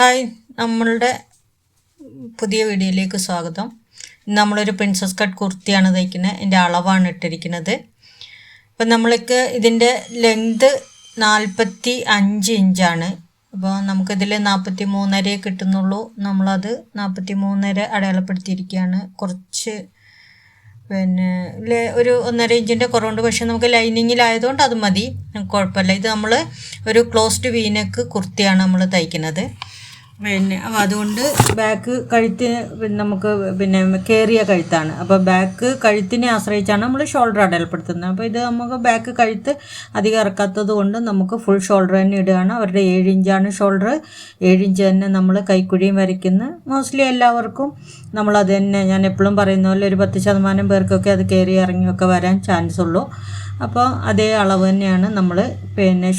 Hi, നമ്മളുടെ പുതിയ വീഡിയോയിലേക്ക് സ്വാഗതം. നമ്മളൊരു പ്രിൻസസ് കട്ട് കുർത്തിയാണ് തയ്ക്കുന്നത്. എൻ്റെ അളവാണ് ഇട്ടിരിക്കുന്നത്. അപ്പം നമ്മൾക്ക് ഇതിൻ്റെ ലെങ്ത് 45 ഇഞ്ചാണ്. അപ്പോൾ നമുക്കിതിൽ 43.5 കിട്ടുന്നുള്ളൂ. നമ്മളത് 43.5 അടയാളപ്പെടുത്തിയിരിക്കുകയാണ്. കുറച്ച് ഒരു 1.5 ഇഞ്ചിൻ്റെ കുറവുണ്ട്. പക്ഷേ നമുക്ക് ലൈനിങ്ങിലായതുകൊണ്ട് അത് മതി, കുഴപ്പമില്ല. ഇത് നമ്മൾ ഒരു ക്ലോസ്ഡ് വീനെക്ക് കുർത്തിയാണ് നമ്മൾ തയ്ക്കുന്നത്. അപ്പോൾ അതുകൊണ്ട് ബാക്ക് കഴുത്ത് നമുക്ക് കയറിയ കഴുത്താണ്. അപ്പോൾ ബാക്ക് കഴുത്തിനെ ആശ്രയിച്ചാണ് നമ്മൾ ഷോൾഡർ അടയാളപ്പെടുത്തുന്നത്. അപ്പോൾ ഇത് നമുക്ക് ബാക്ക് കഴുത്ത് അധികം ഇറക്കാത്തത് കൊണ്ട് നമുക്ക് ഫുൾ ഷോൾഡർ തന്നെ ഇടുകയാണ്. അവരുടെ 7 ഇഞ്ചാണ് ഷോൾഡർ. 7 ഇഞ്ച് തന്നെ നമ്മൾ കൈക്കുഴിയും വരയ്ക്കുന്നത്. മോസ്റ്റ്ലി എല്ലാവർക്കും നമ്മളത് തന്നെ, ഞാൻ എപ്പോഴും പറയുന്ന പോലെ, ഒരു 10% പേർക്കൊക്കെ അത് കയറി ഇറങ്ങിയൊക്കെ വരാൻ ചാൻസ് ഉള്ളൂ. അപ്പോൾ അതേ അളവ് തന്നെയാണ് നമ്മൾ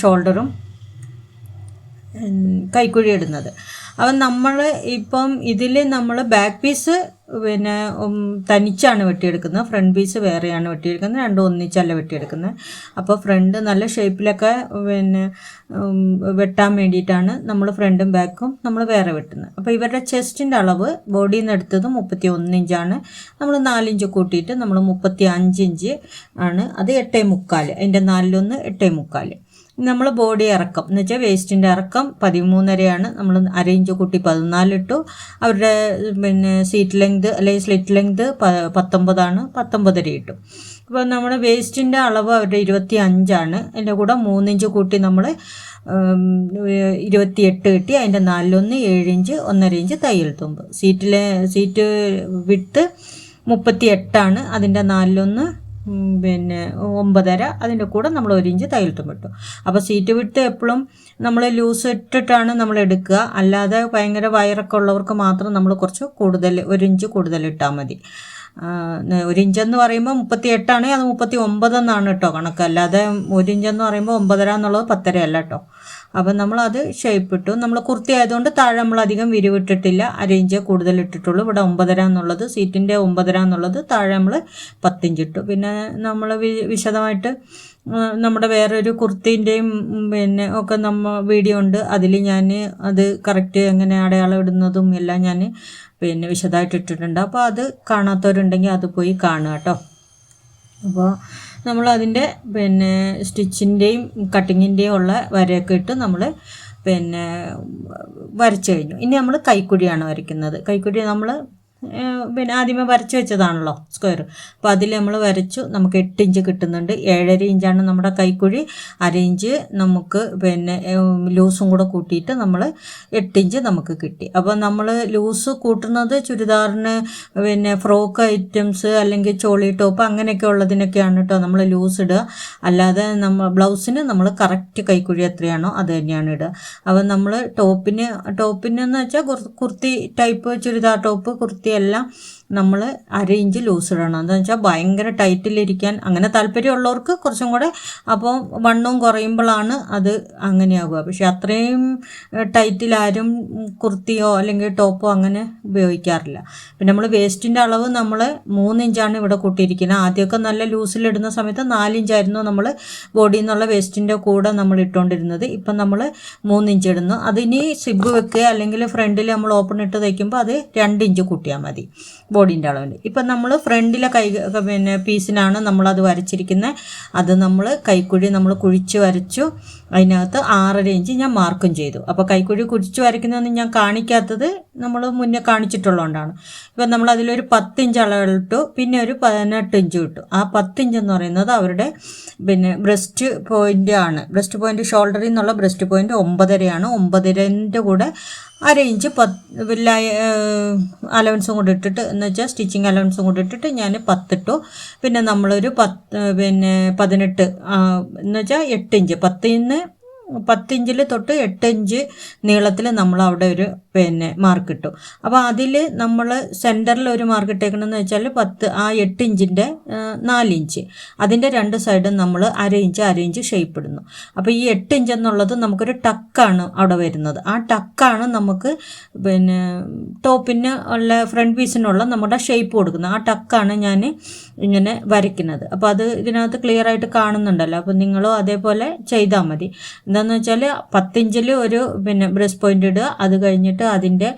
ഷോൾഡറും കൈക്കുഴി ഇടുന്നത്. അപ്പം നമ്മൾ ഇപ്പം ഇതിൽ നമ്മൾ ബാക്ക് പീസ് തനിച്ചാണ് വെട്ടിയെടുക്കുന്നത്, ഫ്രണ്ട് പീസ് വേറെയാണ് വെട്ടിയെടുക്കുന്നത്. രണ്ടും ഒന്നിച്ചല്ല വെട്ടിയെടുക്കുന്നത്. അപ്പോൾ ഫ്രണ്ട് നല്ല ഷേപ്പിലൊക്കെ വെട്ടാൻ വേണ്ടിയിട്ടാണ് നമ്മൾ ഫ്രണ്ടും ബാക്കും നമ്മൾ വേറെ വെട്ടുന്നത്. അപ്പോൾ ഇവരുടെ ചെസ്റ്റിൻ്റെ അളവ് ബോഡിയിൽ നിന്ന് എടുത്തത് 31 ഇഞ്ചാണ്. നമ്മൾ 4 ഇഞ്ച് കൂട്ടിയിട്ട് നമ്മൾ 35 ഇഞ്ച് ആണ്. അത് 8.25, അതിൻ്റെ 4-1 8.25. നമ്മൾ ബോഡി ഇറക്കം എന്ന് വെച്ചാൽ വേസ്റ്റിൻ്റെ ഇറക്കം 13.5 നമ്മൾ 1/2 ഇഞ്ച് കൂട്ടി 14 ഇട്ടു. അവരുടെ സീറ്റ് ലെങ്ത് അല്ലെങ്കിൽ സ്ലിറ്റ് ലെങ്ത് 19 19.5 ഇട്ടു. അപ്പോൾ നമ്മുടെ വേസ്റ്റിൻ്റെ അളവ് അവരുടെ 25 അതിൻ്റെ കൂടെ 3 ഇഞ്ച് കൂട്ടി നമ്മൾ 28 കിട്ടി. അതിൻ്റെ 4-1 7 ഇഞ്ച് 1.5 ഇഞ്ച് തയ്യൽ തുമ്പ്. സീറ്റ് വിട്ട് 38 അതിൻ്റെ 4-1 9.5, അതിൻ്റെ കൂടെ നമ്മൾ 1 ഇഞ്ച് തയ്യൽ തുമ്പിട്ടു. അപ്പോൾ സീറ്റ് വിട്ട് എപ്പോഴും നമ്മൾ ലൂസ് ഇട്ടിട്ടാണ് നമ്മൾ എടുക്കുക. അല്ലാതെ ഭയങ്കര വയറൊക്കെ ഉള്ളവർക്ക് മാത്രം നമ്മൾ കുറച്ച് കൂടുതൽ 1 ഇഞ്ച് കൂടുതൽ ഇട്ടാൽ മതി. 1 ഇഞ്ചെന്ന് പറയുമ്പോൾ 38 അത് 39 എന്നാണ് കേട്ടോ കണക്ക്. അല്ലാതെ 1 ഇഞ്ചെന്ന് പറയുമ്പോൾ 9.5 എന്നുള്ളത് 10.5 അല്ല കേട്ടോ. അപ്പം നമ്മളത് ഷേപ്പ് ഇട്ടു. നമ്മൾ കുർത്തി ആയതുകൊണ്ട് താഴെ നമ്മൾ അധികം വിരിവിട്ടിട്ടില്ല, 1/2 ഇഞ്ച് കൂടുതൽ ഇട്ടിട്ടുള്ളൂ. ഇവിടെ 9.5 എന്നുള്ളത്, സീറ്റിൻ്റെ 9.5 എന്നുള്ളത്, താഴെ നമ്മൾ 10 ഇഞ്ച് ഇട്ടു. പിന്നെ നമ്മൾ വിശദമായിട്ട് നമ്മുടെ വേറൊരു കുർത്തീൻ്റെയും ഒക്കെ വീഡിയോ ഉണ്ട്. അതിൽ ഞാൻ അത് കറക്റ്റ് എങ്ങനെ അടയാളം ഇടുന്നതും എല്ലാം ഞാൻ വിശദമായിട്ട് ഇട്ടിട്ടുണ്ട്. അപ്പോൾ അത് കാണാത്തവരുണ്ടെങ്കിൽ അത് പോയി കാണുക കേട്ടോ. അപ്പോൾ നമ്മൾ അതിൻ്റെ സ്റ്റിച്ചിൻ്റെയും കട്ടിങ്ങിൻ്റെയും ഉള്ള വരയൊക്കെ ഇട്ട് നമ്മൾ വരച്ചു കഴിഞ്ഞു. ഇനി നമ്മൾ കൈക്കുഴിയാണ് വരയ്ക്കുന്നത്. കൈക്കുഴി നമ്മൾ ആദ്യമേ വരച്ച് വെച്ചതാണല്ലോ സ്ക്വയർ. അപ്പോൾ അതിൽ നമ്മൾ വരച്ചു. നമുക്ക് 8 ഇഞ്ച് കിട്ടുന്നുണ്ട്. 7.5 ഇഞ്ചാണ് നമ്മുടെ കൈക്കുഴി. 1/2 ഇഞ്ച് നമുക്ക് ലൂസും കൂടെ കൂട്ടിയിട്ട് നമ്മൾ 8 ഇഞ്ച് നമുക്ക് കിട്ടി. അപ്പോൾ നമ്മൾ ലൂസ് കൂട്ടുന്നത് ചുരിദാറിന് ഫ്രോക്ക് ഐറ്റംസ് അല്ലെങ്കിൽ ചോളി ടോപ്പ് അങ്ങനെയൊക്കെ ഉള്ളതിനൊക്കെയാണ് കേട്ടോ നമ്മൾ ലൂസ് ഇടുക. അല്ലാതെ നമ്മൾ ബ്ലൗസിന് നമ്മൾ കറക്റ്റ് കൈക്കുഴി എത്രയാണോ അത് തന്നെയാണ് ഇടുക. അപ്പോൾ നമ്മൾ ടോപ്പിനെന്ന് വെച്ചാൽ കുർത്തി ടൈപ്പ് ചുരിദാർ ടോപ്പ് കുർത്തി എല്ലാം നമ്മൾ 1/2 ഇഞ്ച് ലൂസ് ഇടണം. എന്താണെന്ന് വെച്ചാൽ ഭയങ്കര ടൈറ്റിലിരിക്കാൻ അങ്ങനെ താല്പര്യമുള്ളവർക്ക് കുറച്ചും കൂടെ, അപ്പോൾ വണ്ണവും കുറയുമ്പോഴാണ് അത് അങ്ങനെയാവുക. പക്ഷെ അത്രയും ടൈറ്റിലാരും കുർത്തിയോ അല്ലെങ്കിൽ ടോപ്പോ അങ്ങനെ ഉപയോഗിക്കാറില്ല. പിന്നെ നമ്മൾ വേസ്റ്റിൻ്റെ അളവ് നമ്മൾ 3 ഇഞ്ചാണ് ഇവിടെ കൂട്ടിയിരിക്കുന്നത്. ആദ്യമൊക്കെ നല്ല ലൂസിലിടുന്ന സമയത്ത് 4 ഇഞ്ചായിരുന്നു നമ്മൾ ബോഡിയിൽ നിന്നുള്ള വേസ്റ്റിൻ്റെ കൂടെ നമ്മൾ ഇട്ടുകൊണ്ടിരുന്നത്. ഇപ്പം നമ്മൾ 3 ഇഞ്ച് ഇടുന്നു. അതിനി സിബ് വെക്കുക അല്ലെങ്കിൽ ഫ്രണ്ടിൽ നമ്മൾ ഓപ്പൺ ഇട്ട് തയ്ക്കുമ്പോൾ അത് 2 ഇഞ്ച് കൂട്ടിയാൽ മതി ബോഡീൻ്റെ അളവിൽ. ഇപ്പം നമ്മൾ ഫ്രണ്ടിലെ പീസിനാണ് നമ്മളത് വരച്ചിരിക്കുന്നത്. അത് നമ്മൾ കൈക്കുഴി നമ്മൾ കുഴിച്ച് വരച്ചു. അതിനകത്ത് 6.5 ഇഞ്ച് ഞാൻ മാർക്കും ചെയ്തു. അപ്പോൾ കൈക്കുഴി കുഴിച്ച് വരയ്ക്കുന്നതൊന്നും ഞാൻ കാണിക്കാത്തത് നമ്മൾ മുന്നേ കാണിച്ചിട്ടുള്ളതുകൊണ്ടാണ്. ഇപ്പം നമ്മൾ അതിലൊരു 10 ഇഞ്ച് അളവിട്ടു. പിന്നെ ഒരു 18 ഇഞ്ച് ഇട്ടു. ആ 10 ഇഞ്ച് എന്ന് പറയുന്നത് അവരുടെ ബ്രസ്റ്റ് പോയിൻ്റ് ആണ്. ബ്രസ്റ്റ് പോയിൻ്റ് ഷോൾഡറിൽ നിന്നുള്ള ബ്രസ്റ്റ് പോയിൻ്റ് 9.5 9.5ൻ്റെ കൂടെ 1/2 ഇഞ്ച് അലവൻസും കൂടെ ഇട്ടിട്ട്, എന്ന് വെച്ചാൽ സ്റ്റിച്ചിങ് അലവൻസും കൂടെ ഇട്ടിട്ട് ഞാൻ 10 ഇട്ടു. പിന്നെ നമ്മളൊരു 18 എന്ന് വെച്ചാൽ 8 ഇഞ്ച് 10 ഇഞ്ചിൽ തൊട്ട് 8 ഇഞ്ച് നീളത്തിൽ നമ്മൾ അവിടെ ഒരു മാർക്ക് ഇട്ടു. അപ്പോൾ അതിൽ നമ്മൾ സെൻറ്ററിൽ ഒരു മാർക്ക് ഇട്ടേക്കണമെന്ന് വെച്ചാൽ 8 ഇഞ്ചിൻ്റെ 4 ഇഞ്ച് അതിൻ്റെ 2 സൈഡും നമ്മൾ 1/2 ഇഞ്ച് ഷേപ്പ് ഇടുന്നു. അപ്പോൾ ഈ 8 ഇഞ്ച് എന്നുള്ളത് നമുക്കൊരു ടക്കാണ് അവിടെ വരുന്നത്. ആ ടക്കാണ് നമുക്ക് ടോപ്പിന് ഉള്ള ഫ്രണ്ട് പീസിനുള്ള നമ്മുടെ ഷേപ്പ് കൊടുക്കുന്നത്. ആ ടക്കാണ് ഞാൻ ഇങ്ങനെ വരയ്ക്കുന്നത്. അപ്പോൾ അത് ഇതിനകത്ത് ക്ലിയർ ആയിട്ട് കാണുന്നുണ്ടല്ലോ. അപ്പോൾ നിങ്ങളും അതേപോലെ ചെയ്താൽ മതി. എന്താണെന്ന് വെച്ചാൽ 10 ഇഞ്ചിൽ ഒരു ബ്രസ്റ്റ് പോയിന്റ് ഇടുക, അത് കഴിഞ്ഞിട്ട് അതിൻ്റെ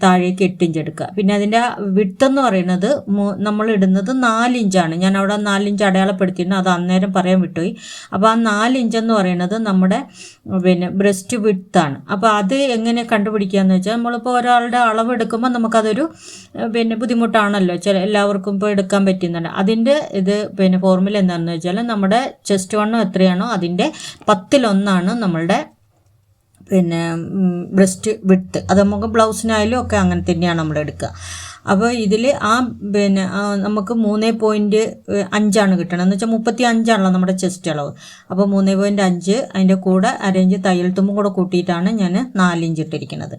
താഴേക്ക് 8 ഇഞ്ച് എടുക്കുക. പിന്നെ അതിൻ്റെ വിഡ്ത്ത് എന്ന് പറയുന്നത് നമ്മൾ ഇടുന്നത് 4 ഇഞ്ചാണ്. ഞാൻ അവിടെ 4 ഇഞ്ച് അടയാളപ്പെടുത്തിയിരുന്നു, അത് അന്നേരം പറയാൻ വിട്ടുപോയി. അപ്പോൾ ആ 4 ഇഞ്ചെന്ന് പറയുന്നത് നമ്മുടെ ബ്രസ്റ്റ് വിഡ്ത്താണ്. അപ്പോൾ അത് എങ്ങനെ കണ്ടുപിടിക്കുക എന്ന് വെച്ചാൽ, നമ്മളിപ്പോൾ ഒരാളുടെ അളവ് എടുക്കുമ്പോൾ നമുക്കതൊരു ബുദ്ധിമുട്ടാണല്ലോ, എല്ലാവർക്കും ഇപ്പോൾ എടുക്കാൻ പറ്റുന്നുണ്ട്. അതിൻ്റെ ഫോർമുല എന്താണെന്ന് വെച്ചാൽ, നമ്മുടെ ചെസ്റ്റ് വണ്ണം എത്രയാണോ അതിൻ്റെ 10/1 നമ്മളുടെ ബ്രസ്റ്റ് വിഡ്ത്ത്. അത് നമുക്ക് ബ്ലൗസിനായാലും ഒക്കെ അങ്ങനെ തന്നെയാണ് നമ്മൾ എടുക്കുക. അപ്പോൾ ഇതിൽ നമുക്ക് 3.5 കിട്ടണം എന്ന് വെച്ചാൽ 35 നമ്മുടെ ചെസ്റ്റ് അളവ്. അപ്പോൾ 3.5 അതിൻ്റെ കൂടെ അരയിഞ്ച് തയ്യൽ തുമ്പും കൂടെ കൂട്ടിയിട്ടാണ് ഞാൻ 4 ഇഞ്ച് ഇട്ടിരിക്കുന്നത്.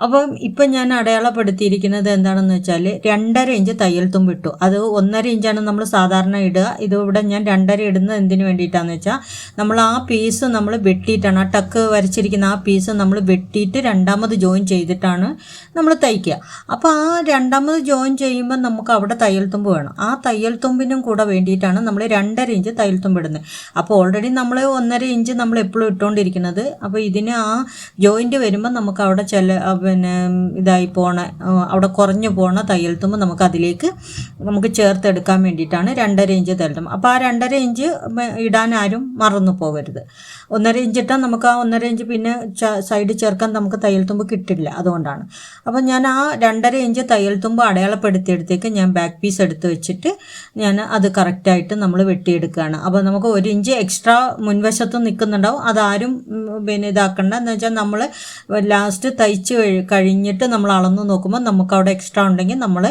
അപ്പം ഇപ്പം ഞാൻ അടയാളപ്പെടുത്തിയിരിക്കുന്നത് എന്താണെന്ന് വെച്ചാൽ 2.5 ഇഞ്ച് തയ്യൽ തുമ്പ് ഇട്ടു. അത് 1.5 ഇഞ്ചാണ് നമ്മൾ സാധാരണ ഇടുക. ഇതിവിടെ ഞാൻ 2.5 ഇടുന്നത് എന്തിനു വേണ്ടിയിട്ടാണെന്ന് വെച്ചാൽ, നമ്മൾ ആ പീസ് നമ്മൾ വെട്ടിയിട്ടാണ്, ആ ടക്ക് വരച്ചിരിക്കുന്ന ആ പീസ് നമ്മൾ വെട്ടിയിട്ട് രണ്ടാമത് ജോയിൻ ചെയ്തിട്ടാണ് നമ്മൾ തയ്ക്കുക. അപ്പോൾ ആ രണ്ടാമത് ജോയിൻ ചെയ്യുമ്പോൾ നമുക്ക് അവിടെ തയ്യൽ തുമ്പ് വേണം. ആ തയ്യൽ തുമ്പിനും കൂടെ വേണ്ടിയിട്ടാണ് നമ്മൾ 2.5 ഇഞ്ച് തയ്യൽ തുമ്പ് ഇടുന്നത്. അപ്പോൾ ഓൾറെഡി നമ്മൾ 1.5 ഇഞ്ച് നമ്മൾ എപ്പോഴും ഇട്ടുകൊണ്ടിരിക്കുന്നത്. അപ്പോൾ ഇതിന് ആ ജോയിൻറ്റ് വരുമ്പോൾ നമുക്ക് അവിടെ ഇതായി പോണ, അവിടെ കുറഞ്ഞു പോണ തയ്യൽ തുമ്പ് നമുക്ക് ചേർത്തെടുക്കാൻ വേണ്ടിയിട്ടാണ് 2.5 ഇഞ്ച് തയ്യൽ തുമ്പ്. അപ്പോൾ ആ 2.5 ഇഞ്ച് ഇടാൻ ആരും മറന്നു പോകരുത്. 1.5 ഇഞ്ച് ഇട്ടാൽ നമുക്ക് ആ 1.5 ഇഞ്ച് പിന്നെ സൈഡ് ചേർക്കാൻ നമുക്ക് തയ്യൽ തുമ്പ് കിട്ടില്ല, അതുകൊണ്ടാണ്. അപ്പോൾ ഞാൻ ആ 2.5 ഇഞ്ച് തയ്യൽ തുമ്പ് അടയാളപ്പെടുത്തിയെടുത്തേക്ക് ഞാൻ ബാക്ക് പീസ് എടുത്ത് വെച്ചിട്ട് ഞാൻ അത് കറക്റ്റായിട്ട് നമ്മൾ വെട്ടിയെടുക്കുകയാണ്. അപ്പോൾ നമുക്ക് 1 ഇഞ്ച് എക്സ്ട്രാ മുൻവശത്ത് നിൽക്കുന്നുണ്ടാവും, അതാരും ഇതാക്കണ്ട. എന്ന് വെച്ചാൽ നമ്മൾ ലാസ്റ്റ് തയ്ച്ച് കഴിഞ്ഞിട്ട് നമ്മൾ അളന്ന് നോക്കുമ്പോൾ നമുക്ക് അവിടെ എക്സ്ട്രാ ഉണ്ടെങ്കിൽ നമ്മൾ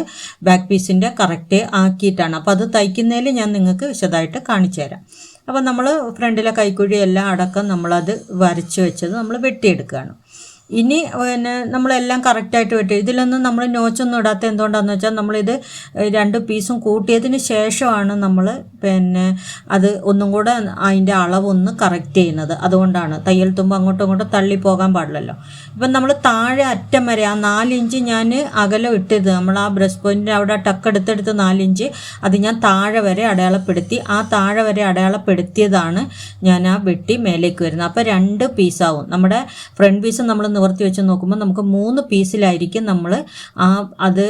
ബാക്ക് പീസിൻ്റെ കറക്റ്റ് ആക്കിയിട്ടാണ്. അപ്പോൾ അത് തയ്ക്കുന്നതിൽ ഞാൻ നിങ്ങൾക്ക് വിശദമായിട്ട് കാണിച്ചു തരാം. അപ്പോൾ നമ്മൾ ഫ്രണ്ടിലെ കൈക്കുഴി എല്ലാം അടക്കം നമ്മളത് വരച്ച് വെച്ചത് നമ്മൾ വെട്ടിയെടുക്കുകയാണ്. ഇനി നമ്മളെല്ലാം കറക്റ്റായിട്ട് വെട്ടി. ഇതിലൊന്നും നമ്മൾ നോച്ചൊന്നും ഇടാത്ത എന്തുകൊണ്ടാണെന്ന് വെച്ചാൽ, നമ്മളിത് 2 പീസും കൂട്ടിയതിന് ശേഷമാണ് നമ്മൾ അത് ഒന്നും കൂടെ അതിൻ്റെ അളവൊന്ന് കറക്റ്റ് ചെയ്യുന്നത്. അതുകൊണ്ടാണ് തയ്യൽ തുമ്പ് അങ്ങോട്ടും ഇങ്ങോട്ടും തള്ളി പോകാൻ പാടില്ലല്ലോ. ഇപ്പം നമ്മൾ താഴെ അറ്റം വരെ ആ 4 ഇഞ്ച് ഞാൻ അകലം ഇട്ടത്, നമ്മൾ ആ ബ്രസ്റ്റ് പോയിൻറ്റിൻ്റെ അവിടെ ടക്ക് എടുത്തെടുത്ത് 4 ഇഞ്ച് അത് ഞാൻ താഴെ വരെ അടയാളപ്പെടുത്തി. ആ താഴെ വരെ അടയാളപ്പെടുത്തിയതാണ് ഞാൻ ആ വെട്ടി മേലേക്ക് വരുന്നത്. അപ്പോൾ 2 പീസാവും. നമ്മുടെ ഫ്രണ്ട് പീസ് നമ്മൾ നിവർത്തി വെച്ച് നോക്കുമ്പോൾ നമുക്ക് 3 പീസിലായിരിക്കും നമ്മൾ അത്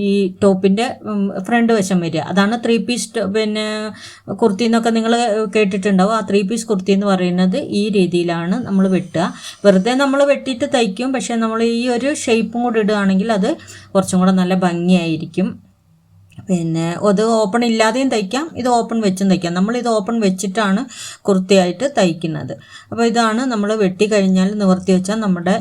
ഈ ടോപ്പിൻ്റെ ഫ്രണ്ട് വശം വരിക. അതാണ് 3 പീസ് കുർത്തി എന്നൊക്കെ നിങ്ങൾ കേട്ടിട്ടുണ്ടാവും. ആ 3 പീസ് കുർത്തി എന്ന് പറയുന്നത് ഈ രീതിയിലാണ് നമ്മൾ വെട്ടുക. വെറുതെ നമ്മൾ വെട്ടിയിട്ട് തയ്ക്കും, പക്ഷേ നമ്മൾ ഈ ഒരു ഷേപ്പും കൂടി ഇടുകയാണെങ്കിൽ അത് കുറച്ചും കൂടെ നല്ല ഭംഗിയായിരിക്കും. അത് ഓപ്പൺ ഇല്ലാതെയും തയ്ക്കാം, ഇത് ഓപ്പൺ വെച്ചും തയ്ക്കാം. നമ്മളിത് ഓപ്പൺ വെച്ചിട്ടാണ് കുർത്തിയായിട്ട് തയ്ക്കുന്നത്. അപ്പോൾ ഇതാണ് നമ്മൾ വെട്ടി കഴിഞ്ഞാൽ നിവർത്തി വെച്ചാൽ നമ്മുടെ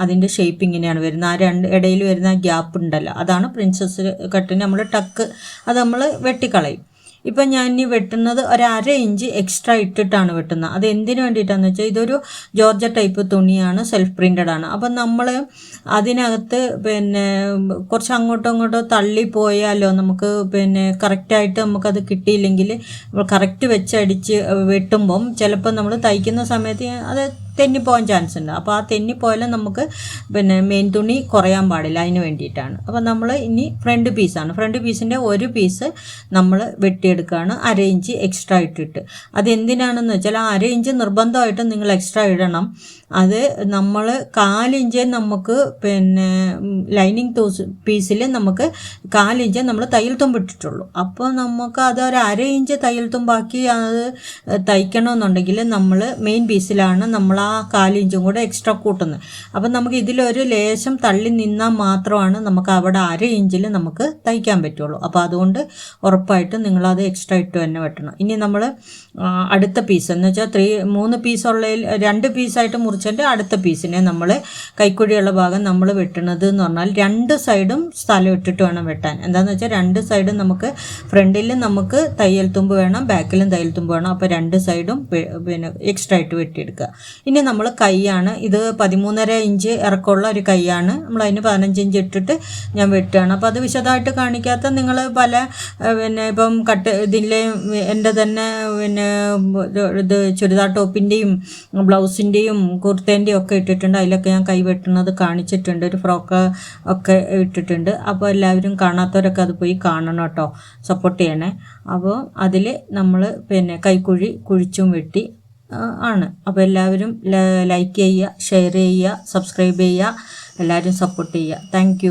അതിൻ്റെ ഷേപ്പ് ഇങ്ങനെയാണ് വരുന്നത്. ആ ഇടയിൽ വരുന്ന ഗ്യാപ്പ് ഉണ്ടല്ലോ, അതാണ് പ്രിൻസസ് കട്ടിന് നമ്മൾ ടക്ക്, അത് നമ്മൾ വെട്ടിക്കളയും. ഇപ്പം ഞാൻ ഇനി വെട്ടുന്നത് 1/2 ഇഞ്ച് എക്സ്ട്രാ ഇട്ടിട്ടാണ് വെട്ടുന്നത്. അത് എന്തിനു വേണ്ടിയിട്ടാണെന്ന് വെച്ചാൽ, ഇതൊരു ജോർജ ടൈപ്പ് തുണിയാണ്, സെൽഫ് പ്രിൻ്റഡ് ആണ്. അപ്പം നമ്മൾ അതിനകത്ത് കുറച്ച് അങ്ങോട്ടും ഇങ്ങോട്ടോ തള്ളിപ്പോയാലോ നമുക്ക് കറക്റ്റായിട്ട് നമുക്കത് കിട്ടിയില്ലെങ്കിൽ കറക്റ്റ് വെച്ചടിച്ച് വെട്ടുമ്പം ചിലപ്പോൾ നമ്മൾ തയ്ക്കുന്ന സമയത്ത് അത് തെന്നിപ്പോകാൻ ചാൻസ് ഉണ്ട്. അപ്പോൾ ആ തെന്നിപ്പോയാലും നമുക്ക് മെയിൻ തുണി കുറയാൻ പാടില്ല, അതിന് വേണ്ടിയിട്ടാണ്. അപ്പോൾ നമ്മൾ ഇനി ഫ്രണ്ട് പീസാണ്. ഫ്രണ്ട് പീസിൻ്റെ ഒരു പീസ് നമ്മൾ വെട്ടിയെടുക്കുകയാണ് 1/2 ഇഞ്ച് എക്സ്ട്രാ ഇട്ടിട്ട്. അതെന്തിനാണെന്ന് വെച്ചാൽ, ആ 1/2 ഇഞ്ച് നിർബന്ധമായിട്ടും നിങ്ങൾ എക്സ്ട്രാ ഇടണം. അത് നമ്മൾ 4 ഇഞ്ച് നമുക്ക് ലൈനിങ് പീസിൽ നമുക്ക് 4 ഇഞ്ച് നമ്മൾ തയ്യൽ തുമ്പ് ഇട്ടിട്ടുള്ളൂ. അപ്പോൾ നമുക്ക് അത് 1/2 ഇഞ്ച് തയ്യൽ തുമ്പാക്കി അത് തയ്ക്കണമെന്നുണ്ടെങ്കിൽ നമ്മൾ മെയിൻ പീസിലാണ് നമ്മൾ ആ 4 ഇഞ്ചും കൂടെ എക്സ്ട്രാ കൂട്ടുന്നത്. അപ്പം നമുക്ക് ഇതിലൊരു ലേശം തള്ളി നിന്നാൽ മാത്രമാണ് നമുക്ക് അവിടെ 1/2 ഇഞ്ചിൽ നമുക്ക് തയ്ക്കാൻ പറ്റുള്ളൂ. അപ്പോൾ അതുകൊണ്ട് ഉറപ്പായിട്ടും നിങ്ങളത് എക്സ്ട്രാ ഇട്ട് തന്നെ വെട്ടണം. ഇനി നമ്മൾ അടുത്ത പീസ് എന്ന് വെച്ചാൽ 3 പീസുള്ളതിൽ 2 പീസായിട്ട് മുറിച്ചതിൻ്റെ അടുത്ത പീസിനെ നമ്മൾ കൈക്കുഴിയുള്ള ഭാഗം നമ്മൾ വെട്ടണത് എന്ന് പറഞ്ഞാൽ 2 സൈഡും സ്ഥലം ഇട്ടിട്ട് വേണം വെട്ടാൻ. എന്താണെന്ന് വെച്ചാൽ 2 സൈഡും നമുക്ക് ഫ്രണ്ടിൽ നമുക്ക് തയ്യൽ തുമ്പ് വേണം, ബാക്കിലും തയ്യൽ തുമ്പ് വേണം. അപ്പോൾ 2 സൈഡും എക്സ്ട്രാ ആയിട്ട് വെട്ടിയെടുക്കുക. ഇനി നമ്മൾ കൈയാണ്, ഇത് 13.5 ഇഞ്ച് ഇറക്കമുള്ള ഒരു കൈയാണ്. നമ്മൾ അതിന് 15 ഇഞ്ച് ഇട്ടിട്ട് ഞാൻ വെട്ടുകയാണ്. അപ്പോൾ അത് വിശദമായിട്ട് കാണിക്കാത്ത നിങ്ങൾ പല ഇപ്പം ഇതിലെ എൻ്റെ തന്നെ ഇത് ചുരിദാർ ടോപ്പിൻ്റെയും ബ്ലൗസിൻ്റെയും കുർത്തേൻ്റെയും ഒക്കെ ഇട്ടിട്ടുണ്ട്. അതിലൊക്കെ ഞാൻ കൈ വെട്ടുന്നത് കാണിച്ചിട്ടുണ്ട്, ഒരു ഫ്രോക്ക് ഒക്കെ ഇട്ടിട്ടുണ്ട്. അപ്പോൾ എല്ലാവരും കാണാത്തവരൊക്കെ അത് പോയി കാണണം കേട്ടോ, സപ്പോർട്ട് ചെയ്യണേ. അപ്പോൾ അതിൽ നമ്മൾ കൈക്കുഴി കുഴിച്ചും വെട്ടി ആണ്. അപ്പോൾ എല്ലാവരും ലൈക്ക് ചെയ്യുക, ഷെയർ ചെയ്യുക, സബ്സ്ക്രൈബ് ചെയ്യുക, എല്ലാവരും സപ്പോർട്ട് ചെയ്യുക. താങ്ക്